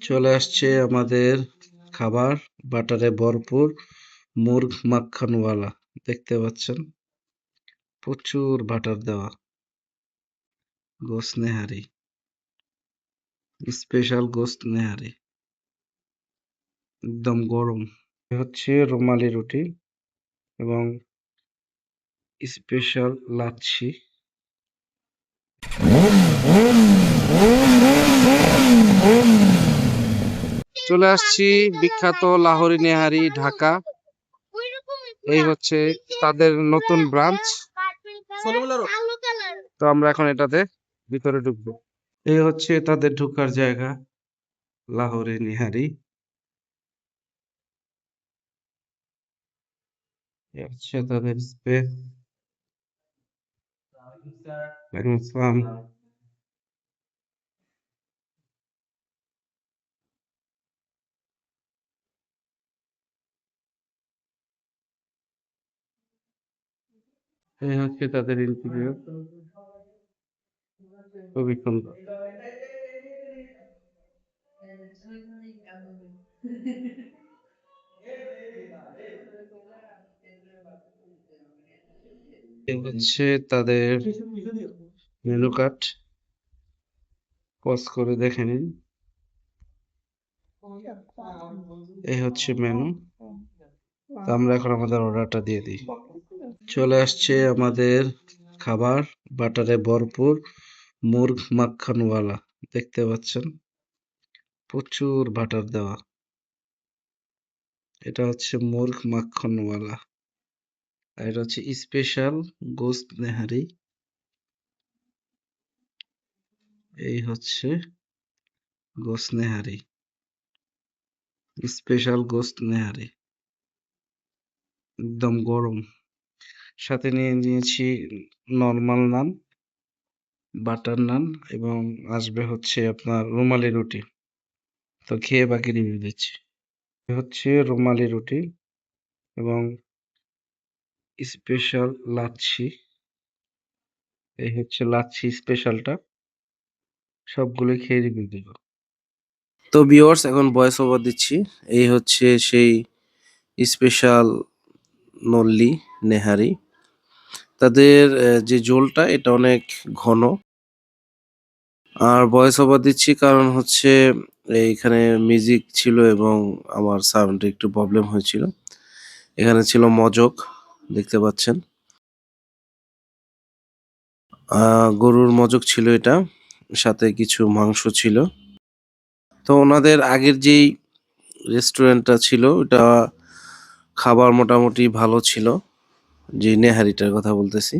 চলে আসছে আমাদের খাবার, বাটারে ভরপুর মুরগ মাখানওয়ালা। দেখতে পাচ্ছেন, প্রচুর বাটার দেওয়া গোস্ত নেহারি, স্পেশাল গোস্ত নেহারি, একদম গরম। এ হচ্ছে রুমালি রুটি এবং স্পেশাল লাচ্ছি। চলে আসছি বিখ্যাত লাহোরি নেহারি, ঢাকা। এই হচ্ছে তাদের নতুন ব্রাঞ্চ। তো আমরা এখন এটাতে ভিতরে ঢুকবো। এই হচ্ছে তাদের ঢোকার জায়গা, লাহোরি নিহারি। এই হচ্ছে তাদের স্পেস। ওয়ালাইকুম আসসালাম। এই হচ্ছে তাদের ইন্টেরিয়র, খুবই সুন্দর। এই হচ্ছে তাদের মেনু কার্ড, পজ করে দেখে নিন। এই হচ্ছে মেনু। তো আমরা এখন আমাদের অর্ডারটা দিয়ে দিই। চলে আসছে আমাদের খাবার, বাটারে ভরপুর মুরগ মাখানওয়ালা। দেখতে পাচ্ছেন, প্রচুর বাটার দেওয়া। এটা হচ্ছে মুরগ মাখনওয়ালা, আর এটা হচ্ছে স্পেশাল গোস্ত নেহারি। এই হচ্ছে গোস্ত নেহারি, স্পেশাল গোস্ত নেহারি, একদম গরম। সাথে নিয়ে নিয়েছি নর্মাল নান, বাটার নান, এবং আসবে হচ্ছে আপনার রুমালি রুটি। তো খেয়ে বাকি রিভিউ দিচ্ছি। এ হচ্ছে রুমালি রুটি এবং স্পেশাল লাচ্ছি। এই হচ্ছে লাচ্ছি স্পেশালটা, সবগুলো খেয়ে রিভিউ দিব। তো ভিউয়ার্স, এখন ভয়েস ওভার দিচ্ছি। এই হচ্ছে সেই স্পেশাল নল্লি নেহারি। তাদের যে ঝোলটা এটা অনেক ঘন। আর ভয়েস ওভার দিচ্ছি কারণ হচ্ছে এইখানে মিউজিক ছিল এবং আমার সাউন্ডে একটু প্রবলেম হয়েছিল। এখানে ছিল মজক, দেখতে পাচ্ছেন, গরুর মজক ছিল এটা, সাথে কিছু মাংস ছিল। তো ওনাদের আগের যেই রেস্টুরেন্টটা ছিল ওটা খাবার মোটামুটি ভালো ছিল, যে নেহারিটার কথা বলতেছি।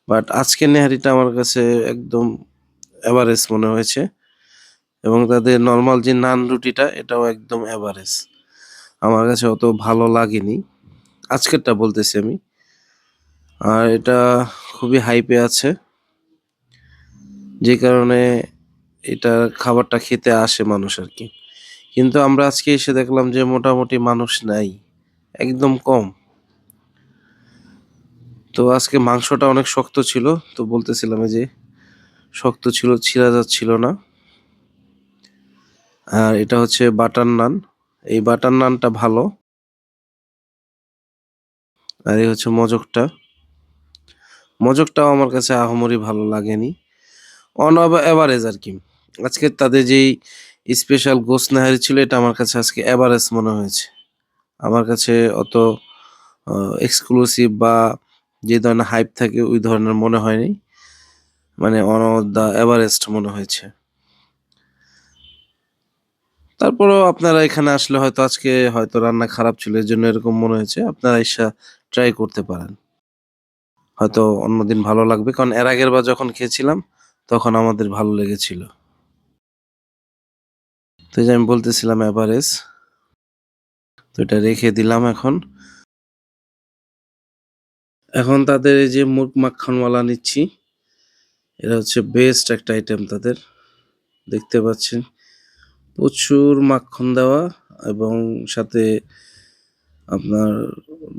বাট আজকের নেহারিটা আমার কাছে একদম এভারেজ মনে হয়েছে, এবং তাদের নর্মাল যে নান রুটিটা এটাও একদম এভারেজ, আমার কাছে অত ভালো লাগেনি আজকেরটা বলতেছি আমি। আর এটা খুবই হাইপে আছে, যে কারণে এটা খাবারটা খেতে আসে মানুষ আর কি। কিন্তু আমরা আজকে এসে দেখলাম যে মোটামুটি মানুষ নাই, একদম কম। তো আজকে মাংসটা অনেক শক্ত ছিল, তো বলতেছিলাম এই যে শক্ত ছিল, ছিঁড়া যাচ্ছিল না। আর এটা হচ্ছে বাটার নান, এই বাটার নানটা ভালো। আর এই হচ্ছে মজকটা, মজকটাও আমার কাছে আহামরি ভালো লাগেনি, অন এভারেজ আর কি। আজকে তাদের যেই স্পেশাল গোস্ত নাহারি ছিল এটা আমার কাছে আজকে এভারেজ মনে হয়েছে। আমার কাছে অত এক্সক্লুসিভ বা যে ধরনের হাইপ থাকে ওই ধরনের মনে হয়নি, মানে অন দ্য এভারেস্ট মনে হয়েছে। তারপরও আপনারা এখানে আসলে হয়তো আজকে হয়তো রান্না খারাপ ছিল এর জন্য এরকম মনে হয়েছে, আপনারা এসে ট্রাই করতে পারেন, হয়তো অন্যদিন ভালো লাগবে। কারণ এর আগের বার যখন খেয়েছিলাম তখন আমাদের ভালো লেগেছিল। তো এই যে আমি বলতেছিলাম এভারেজ, তো এটা রেখে দিলাম। এখন এখন তাদের এই যে মুরগ মাখানওয়ালা নিচ্ছি, এটা হচ্ছে বেস্ট একটা আইটেম তাদের। দেখতে পাচ্ছেন প্রচুর মাখন দেওয়া, এবং সাথে আপনার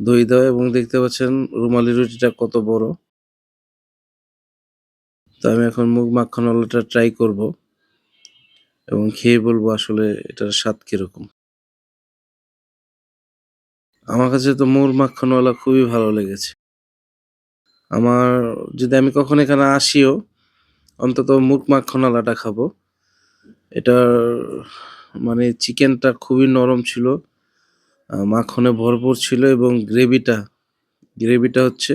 দই দেওয়া, এবং দেখতে পাচ্ছেন রুমালি রুটিটা কত বড়। তো আমি এখন মুরগ মাখানওয়ালাটা ট্রাই করব। এবং খেয়ে বলবো আসলে এটার স্বাদ কিরকম। আমার কাছে তো মুর মাখনওয়ালা খুবই ভালো লেগেছে। আমার যদি আমি কখনো এখানে আসিও অন্তত মুরগ মাখনওয়ালাটা খাবো। এটার মানে চিকেনটা খুবই নরম ছিল, মাখনে ভরপুর ছিল এবং গ্রেভিটা হচ্ছে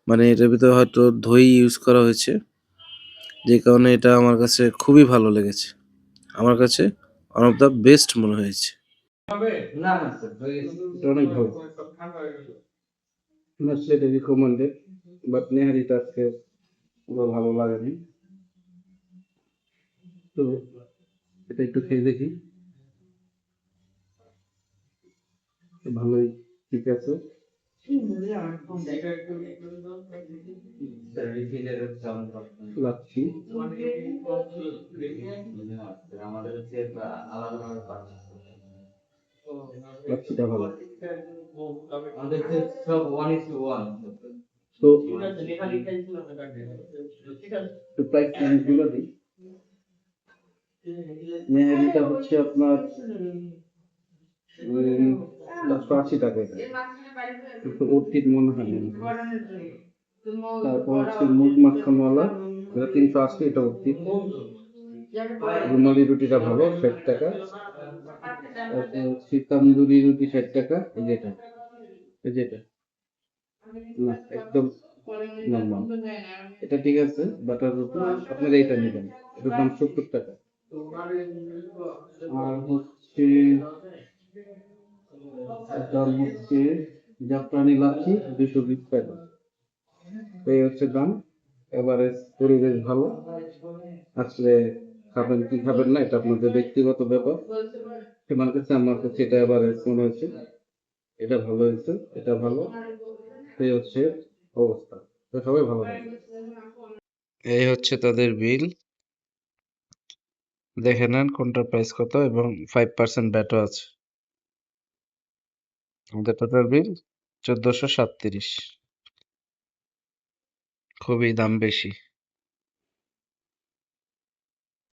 মানে এটার ভিতরে হয়তো দই ইউজ করা হয়েছে, যে কারণে এটা আমার কাছে খুবই ভালো লেগেছে। আমার কাছে ওয়ান অফ দ্য বেস্ট মনে হয়েছে। না না স্যার এটা অনেক ভালো। Honestly, এটা recommended, but নেহারিটা আজকে পুরো ভালো লাগেনি। তো এটা একটু খেয়ে দেখি। ভালোই, ঠিক আছে। লাচ্ছি লাচ্ছিটা ভালো। তো প্রাইস গুলো দিই। নেহারিটা হচ্ছে আপনার 480 টাকা, কিন্তু অর্থিত মনে হয় না। তারপর হচ্ছে মুগ মাখনওয়ালা, এটা 380, এটা অর্থিত। রুমালি রুটিটা ভালো, 60 টাকা। তারপর হচ্ছে তন্দুরি রুটি 60 টাকা, এই যেটা, এই যেটা না একদম নরমাল, এটা ঠিক আছে। বাটার রুটি আপনারা এটা নেবেন, এটার দাম 70 টাকা। আর হচ্ছে দাম হচ্ছে জাফরানি লাচ্ছি 220 টাকা। এই হচ্ছে দাম। এভারেজ পরিবেশ ভালো। আসলে খাবেন কি খাবেন না এটা আপনাদের ব্যক্তিগত ব্যাপার। আমার কাছে এটা এভারেজ মনে হয়েছে। এটা ভালো হয়েছে, এটা ভালো। এই হচ্ছে অবস্থা। তো সবাই ভালো থাকবে। এই হচ্ছে তাদের বিল, দেখে নেন কোনটার প্রাইস কত এবং 5% ভ্যাটও আছে। আমাদের টোটাল বিল 1437। খুবই দাম বেশি।